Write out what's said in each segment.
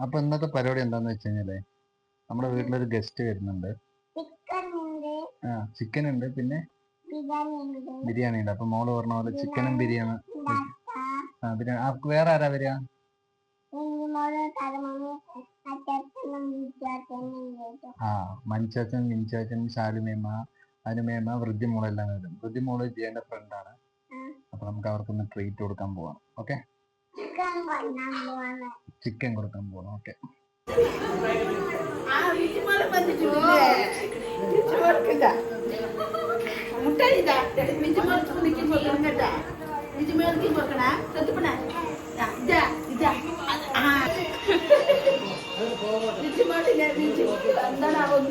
അപ്പൊ ഇന്നത്തെ പരിപാടി എന്താന്ന് വെച്ച് കഴിഞ്ഞാല് നമ്മുടെ വീട്ടിലൊരു ഗസ്റ്റ് വരുന്നുണ്ട്. ചിക്കൻ ഉണ്ട്, പിന്നെ ബിരിയാണി ഉണ്ട്. അപ്പൊ മോള് പറഞ്ഞ പോലെ ചിക്കനും ബിരിയാണി. ബിരിയാണി വേറെ ആരാ വരിക? മഞ്ചാച്ചൻ, മിഞ്ചാച്ചൻ, ശാലുമേമ, അനുമേമ, വൃദ്ധിമോളെല്ലാം വരും. വൃദ്ധിമോള് ജിയന്റെ ഫ്രണ്ടാണ്. അപ്പൊ നമുക്ക് അവർക്കൊന്ന് ട്രീറ്റ് കൊടുക്കാൻ പോവാം. ഓക്കെ, ചിക്കൻ കൊടുക്കാൻ പോവാം. ഓക്കെ,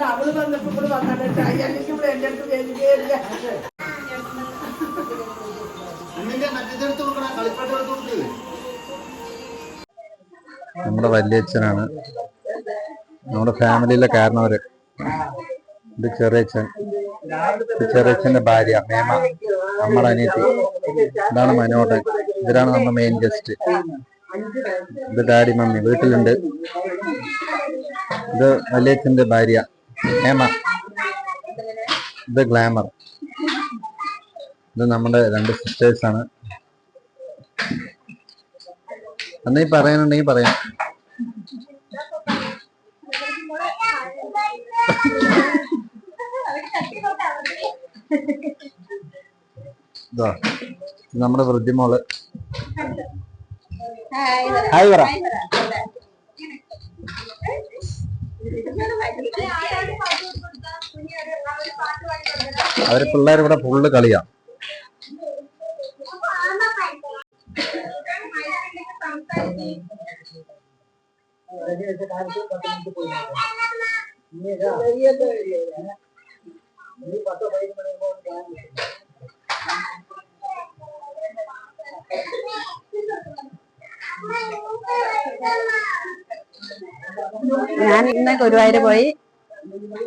അവള് വന്നപ്പോ ഇവിടെ വന്നിട്ട് അല്ലെങ്കിൽ ഇവിടെ എന്റെ അടുത്ത് വേദികയില്ല. നമ്മുടെ വല്യച്ഛനാണ്, നമ്മുടെ ഫാമിലിയിലെ കാരണവര്. ഇത് ചെറിയച്ഛൻ, ചെറിയച്ഛന്റെ ഭാര്യ മേമ, നമ്മുടെ അനിയത്തി. ഇതാണ് മനോഹരൻ. ഇതിലാണ് നമ്മുടെ മെയിൻ ഗസ്റ്റ്. ഇത് ഡാഡി മമ്മി വീട്ടിലുണ്ട്. ഇത് വല്യച്ഛന്റെ ഭാര്യ മേമ. ഇത് ഗ്ലാമർ. ഇത് നമ്മുടെ 2 സിസ്റ്റേഴ്സാണ്. എന്നീ പറയാനുണ്ടെങ്കിൽ പറയാം. നമ്മുടെ വൃദ്ധിമോള്. ഹായ് പറ. അവര് പിള്ളേരിവിടെ ഫുള്ള് കളിയാ. ഞാൻ ഇന്ന് ഗുരുവായൂര് പോയി.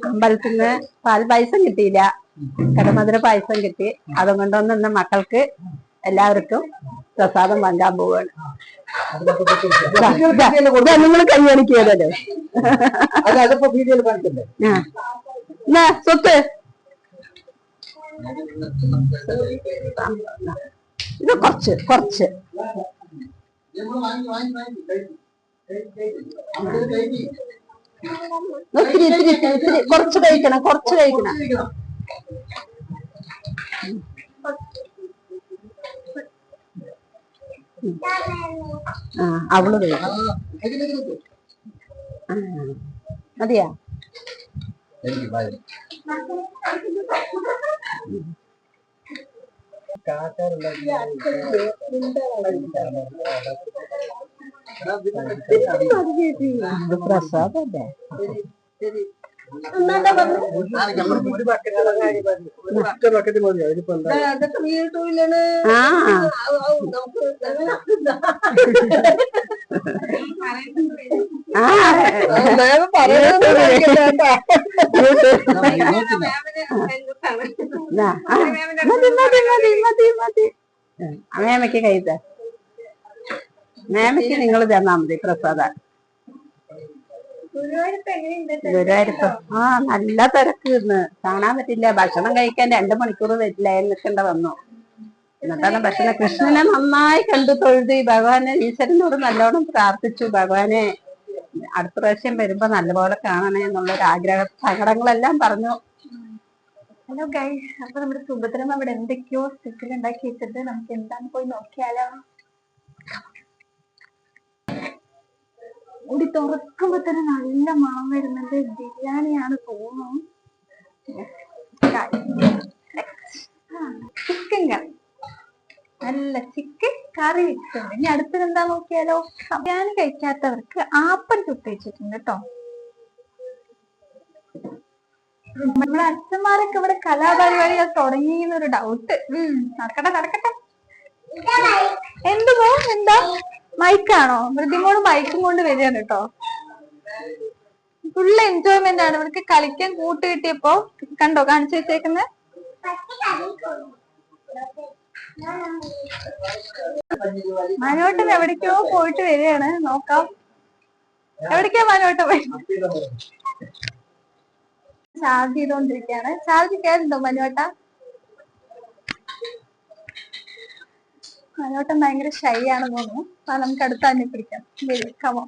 അമ്പലത്തിൽ നിന്ന് പായസം കിട്ടിയില്ല, കടമധുര പായസം കിട്ടി. അതും കൊണ്ടൊന്ന് ഇന്ന് മക്കൾക്ക് എല്ലാവർക്കും പ്രസാദം വാങ്ങാൻ പോവാണ്. നിങ്ങൾ കൈ കാണിക്കുകയല്ലോ. സ്വത്ത് ഇത് കുറച്ച് കുറച്ച് ഒത്തിരി ഇത്തിരി ഇത്തിരി കുറച്ച് കഴിക്കണം, കുറച്ച് കഴിക്കണം. അവള് കഴിക്കും. മതിയാ? പ്രസാദല്ലേ? മേമയ്ക്ക് കഴിച്ച മേമയ്ക്ക് നിങ്ങൾ തന്നാ മതി പ്രസാദം. ഗുരുവായൂരപ്പ നല്ല തിരക്ക് ഇന്ന്, കാണാൻ പറ്റില്ല. ഭക്ഷണം കഴിക്കാൻ 2 മണിക്കൂർ ലൈൻ നിൽക്കേണ്ട വന്നു. എന്നിട്ടാണ് ഭക്ഷണം. കൃഷ്ണനെ നന്നായി കണ്ടു തൊഴുതി. ഭഗവാനെ, ഈശ്വരനോട് നല്ലോണം പ്രാർത്ഥിച്ചു. ഭഗവാനെ അടുത്ത പ്രാവശ്യം വരുമ്പോ നല്ലപോലെ കാണണേ എന്നുള്ളൊരു ആഗ്രഹ സങ്കടങ്ങളെല്ലാം പറഞ്ഞു. ഹലോ ഗൈസ്, അപ്പൊ നമ്മുടെ സുഭദ്രമ്മ അവിടെ എന്തൊക്കെയോ സ്പെഷ്യൽ ഉണ്ടാക്കി വെച്ചിട്ട് നമുക്ക് എന്താന്ന് പോയി നോക്കിയാലോ. കൂടി തുറക്കുമ്പോ തന്നെ നല്ല മണം വരുന്നുണ്ട്. ബിരിയാണിയാണ് തോന്നുന്നു. ചിക്കൻ കറി, നല്ല ചിക്കൻ കറി വെച്ചിട്ടുണ്ട്. ഇനി അടുത്തത് എന്താ നോക്കിയാലോ. ബിരിയാണി കഴിക്കാത്തവർക്ക് ആപ്പൻ ചുട്ട് വെച്ചിട്ടുണ്ട് കേട്ടോ. നമ്മുടെ അച്ഛന്മാരൊക്കെ ഇവിടെ കലാപരിപാടികൾ തുടങ്ങിയെന്നൊരു ഡൗട്ട്. നടക്കട്ടെ നടക്കട്ടെ. എന്തുമോ എന്താ മൈക്കാണോ? വൃദ്ധിമോള് മൈക്കും കൊണ്ട് വരികയാണ് കേട്ടോ. ഫുള്ള് എൻജോയ്മെന്റ് ആണ്. ഇവർക്ക് കളിക്കാൻ കൂട്ട് കിട്ടിയപ്പോ കണ്ടോ കാണിച്ചു വെച്ചേക്കുന്നത്. മനോട്ടൻ എവിടേക്കോ പോയിട്ട് വരികയാണ്, നോക്കാം. എവിടേക്കാ മനോട്ടൻ പോയി? ചാർജ് ചെയ്തോണ്ടിരിക്കയാണ്. ചാർജ് കയറുണ്ടോ മനോട്ട? മനോട്ടൻ ഭയങ്കര ഷൈ ആണെന്ന് തോന്നുന്നു. അപ്പൊ നമുക്ക് അടുത്ത് തന്നെ പിടിക്കാം. കമോ.